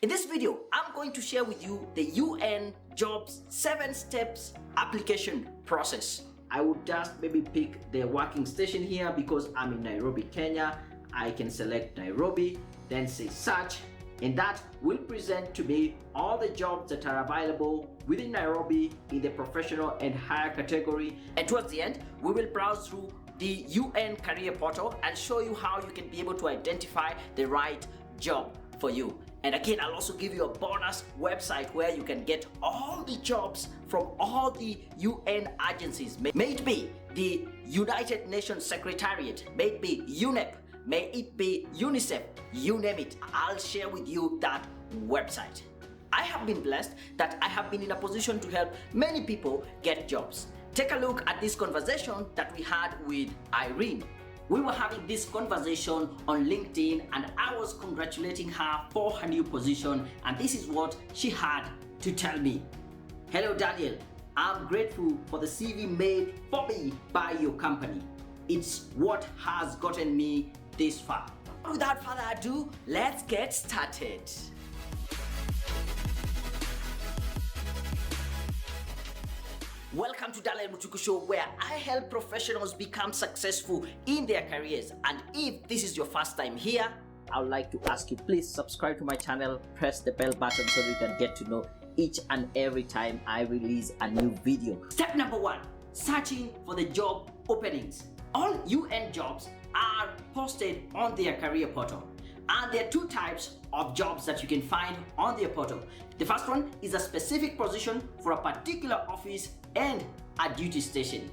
In this video, I'm going to share with you the UN Jobs 7 steps application process. I would just maybe pick the working station here because I'm in Nairobi, Kenya. I can select Nairobi, then say search, and that will present to me all the jobs that are available within Nairobi in the professional and higher category. And towards the end, we will browse through the UN career portal and show you how you can be able to identify the right job for you. And again, I'll also give you a bonus website where you can get all the jobs from all the UN agencies. May it be the United Nations Secretariat, may it be UNEP, may it be UNICEF, you name it, I'll share with you that website. I have been blessed that I have been in a position to help many people get jobs. Take a look at this conversation that we had with Irene. We were having this conversation on LinkedIn and I was congratulating her for her new position, and this is what she had to tell me. Hello Daniel, I'm grateful for the CV made for me by your company. It's what has gotten me this far. Without further ado, let's get started. Welcome to Daniel Mutuku Show, where I help professionals become successful in their careers. And if this is your first time here, I would like to ask you, please subscribe to my channel, press the bell button so you can get to know each and every time I release a new video. Step number 1, searching for the job openings. All UN jobs are posted on their career portal. And there are 2 types of jobs that you can find on their portal. The first one is a specific position for a particular office and a duty station.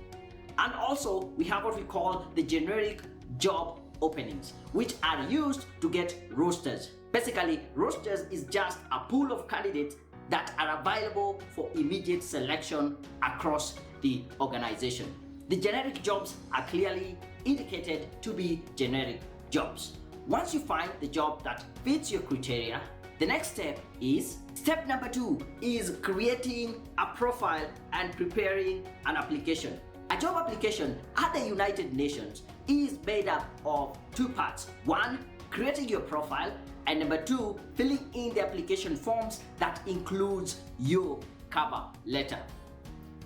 And also we have what we call the generic job openings, which are used to get rosters. Basically, rosters is just a pool of candidates that are available for immediate selection across the organization. The generic jobs are clearly indicated to be generic jobs. Once you find the job that fits your criteria, the next step is step number 2 is creating a profile and preparing an application. A job application at the United Nations is made up of 2 parts. 1, creating your profile, and number 2, filling in the application forms that includes your cover letter.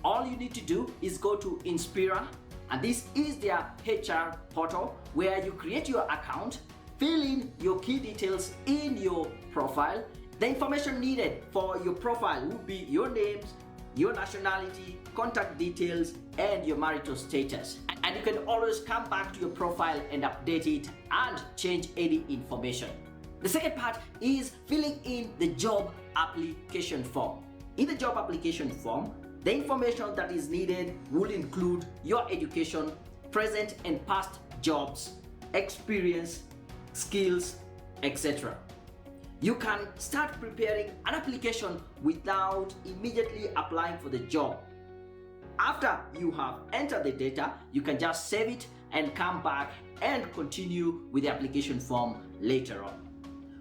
All you need to do is go to Inspira, and this is their HR portal where you create your account, fill in your key details in your profile. The information needed for your profile would be your names, your nationality, contact details, and your marital status. And you can always come back to your profile and update it and change any information. The second part is filling in the job application form. In the job application form, the information that is needed will include your education, present and past jobs, experience, skills, etc. You can start preparing an application without immediately applying for the job. After you have entered the data, you can just save it and come back and continue with the application form later on.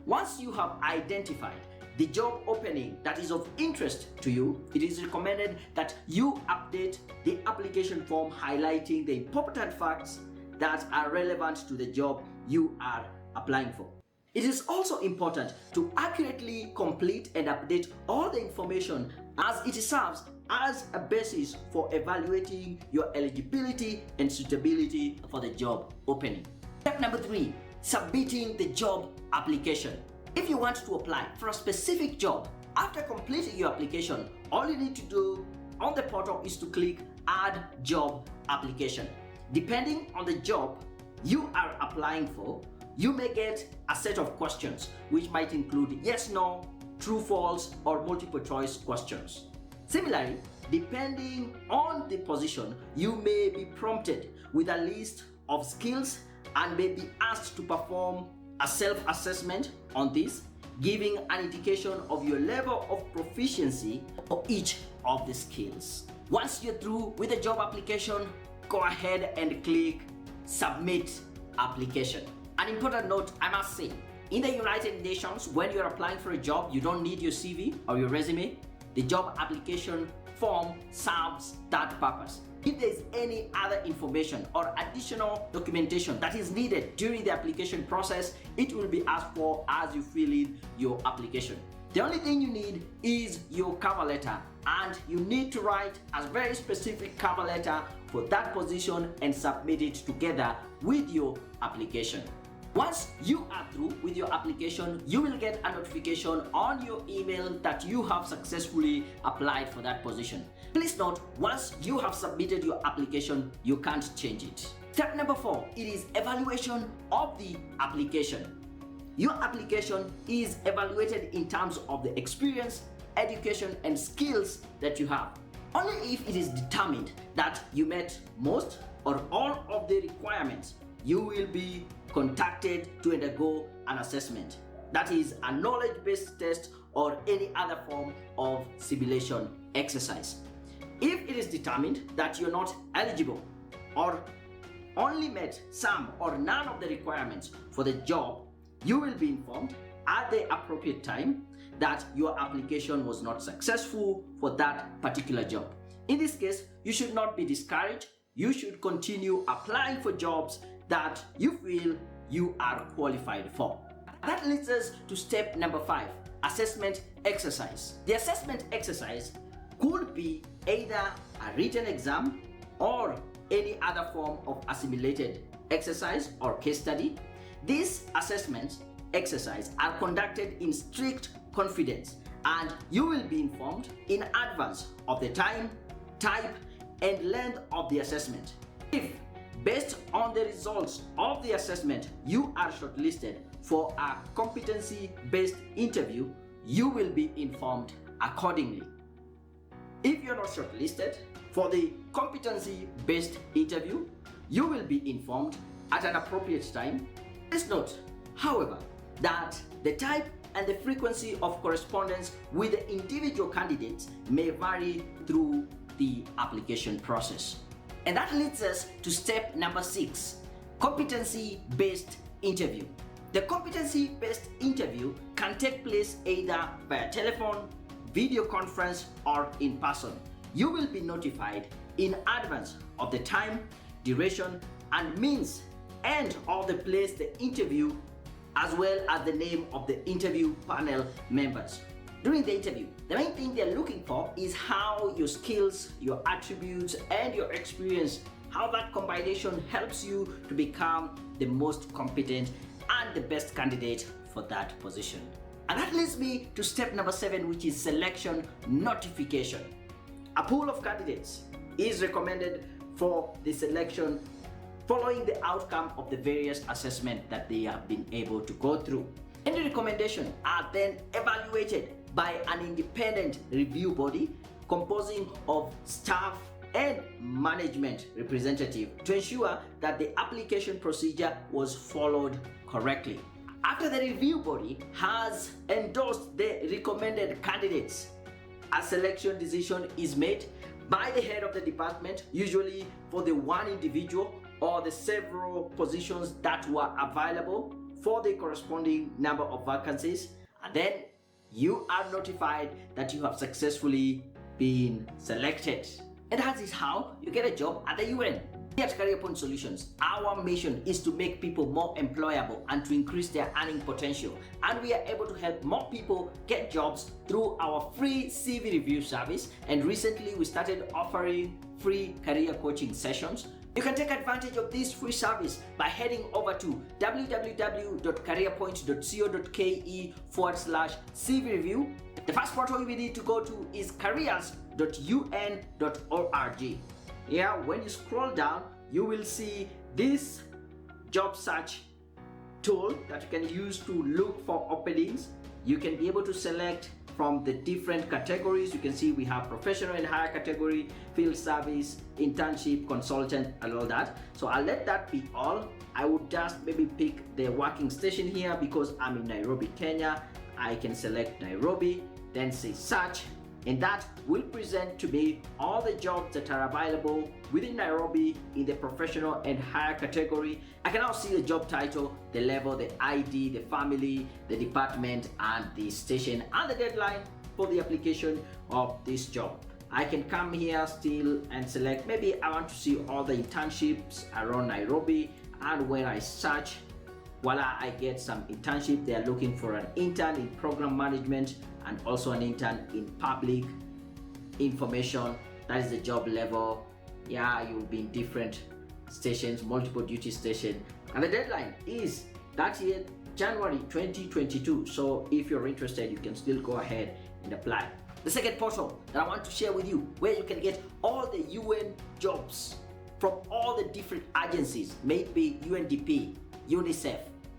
Once you have identified the job opening that is of interest to you, it is recommended that you update the application form highlighting the important facts that are relevant to the job you are applying for. It is also important to accurately complete and update all the information, as it serves as a basis for evaluating your eligibility and suitability for the job opening. Step number 3, submitting the job application. If you want to apply for a specific job, after completing your application, all you need to do on the portal is to click Add Job Application. Depending on the job you are applying for, you may get a set of questions which might include yes, no, true, false, or multiple choice questions. Similarly, depending on the position, you may be prompted with a list of skills and may be asked to perform a self-assessment on this, giving an indication of your level of proficiency for each of the skills. Once you're through with the job application, go ahead and click Submit Application. An important note I must say, in the United Nations, when you're applying for a job, you don't need your CV or your resume. the job application form serves that purpose. If there is any other information or additional documentation that is needed during the application process, it will be asked for as you fill in your application. The only thing you need is your cover letter, and you need to write a very specific cover letter for that position and submit it together with your application. Once you are through with your application, you will get a notification on your email that you have successfully applied for that position. Please note, once you have submitted your application, you can't change it. Step number 4, it is evaluation of the application. Your application is evaluated in terms of the experience, education, and skills that you have. Only if it is determined that you met most or all of the requirements, you will be contacted to undergo an assessment. That is a knowledge-based test or any other form of simulation exercise. If it is determined that you're not eligible or only met some or none of the requirements for the job, you will be informed at the appropriate time that your application was not successful for that particular job. In this case, you should not be discouraged. You should continue applying for jobs that you feel you are qualified for. That leads us to step number 5, assessment exercise. The assessment exercise could be either a written exam or any other form of assimilated exercise or case study. These assessment exercises are conducted in strict confidence, and you will be informed in advance of the time, type, and length of the assessment. If, based on the results of the assessment, you are shortlisted for a competency-based interview, you will be informed accordingly. If you're not shortlisted for the competency-based interview, you will be informed at an appropriate time. Please note, however, that the type and the frequency of correspondence with the individual candidates may vary through the application process. And that leads us to step number 6, competency-based interview. The competency-based interview can take place either via telephone, video conference, or in person. You will be notified in advance of the time, duration, and means and of the place the interview, as well as the name of the interview panel members. During the interview, the main thing they're looking for is how your skills, your attributes, and your experience, how that combination helps you to become the most competent and the best candidate for that position. And that leads me to step number 7, which is selection notification. A pool of candidates is recommended for the selection following the outcome of the various assessments that they have been able to go through. Any recommendations are then evaluated by an independent review body composing of staff and management representative to ensure that the application procedure was followed correctly. After the review body has endorsed the recommended candidates, a selection decision is made by the head of the department, usually for the one individual or the several positions that were available for the corresponding number of vacancies, and then you are notified that you have successfully been selected. And that is how you get a job at the UN. Here at Career Point Solutions, our mission is to make people more employable and to increase their earning potential. And we are able to help more people get jobs through our free CV review service. And recently we started offering free career coaching sessions. You can take advantage of this free service by heading over to www.careerpoint.co.ke/CV review. The first portal you need to go to is careers.un.org. Here, when you scroll down, you will see this job search tool that you can use to look for openings. You can be able to select from the different categories. You can see we have professional and higher category, field service, internship, consultant, and all that. So I'll let that be all. I would just maybe pick the working station here because I'm in Nairobi, Kenya. I can select Nairobi, then say search, and that will present to me all the jobs that are available within Nairobi in the professional and higher category. I can now see the job title, the level, the ID, the family, the department, and the station, and the deadline for the application of this job. I can come here still and select, maybe I want to see all the internships around Nairobi, and when I search, voila, I get some internship. They are looking for an intern in program management and also an intern in public information. That is the job level. Yeah, you'll be in different stations, multiple duty station, and the deadline is 30th January 2022. So if you're interested, you can still go ahead and apply. The second portal that I want to share with you, where you can get all the UN jobs from all the different agencies, maybe UNDP, UNICEF,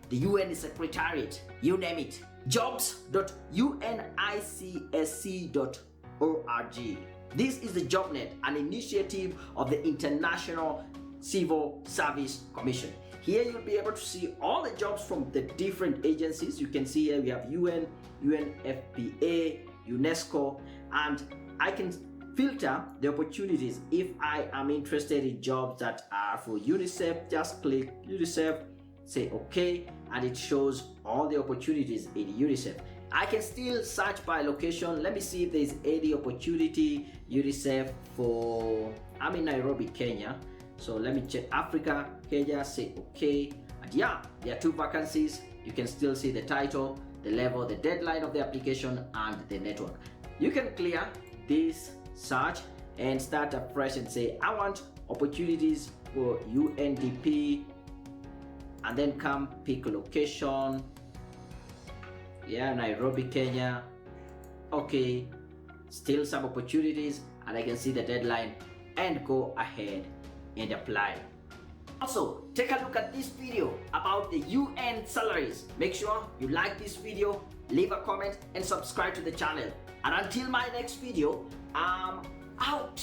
the UN Secretariat, you name it. Jobs.unicsc.org. This is the JobNet, an initiative of the International Civil Service Commission. Here you'll be able to see all the jobs from the different agencies. You can see here we have UN, UNFPA, UNESCO, and I can filter the opportunities. If I am interested in jobs that are for UNICEF, just click UNICEF, say OK, and it shows all the opportunities in UNICEF. I can still search by location. Let me see if there's any opportunity UNICEF for, I'm in Nairobi, Kenya. So let me check Africa, Kenya, say OK. And yeah, there are 2 vacancies. You can still see the title, the level, the deadline of the application, and the network. You can clear this search and start afresh and say, I want opportunities for UNDP, and then come pick a location. Yeah, Nairobi, Kenya. Okay, still some opportunities, and I can see the deadline and go ahead and apply. Also, take a look at this video about the UN salaries. Make sure you like this video, leave a comment, and subscribe to the channel. And until my next video, I'm out.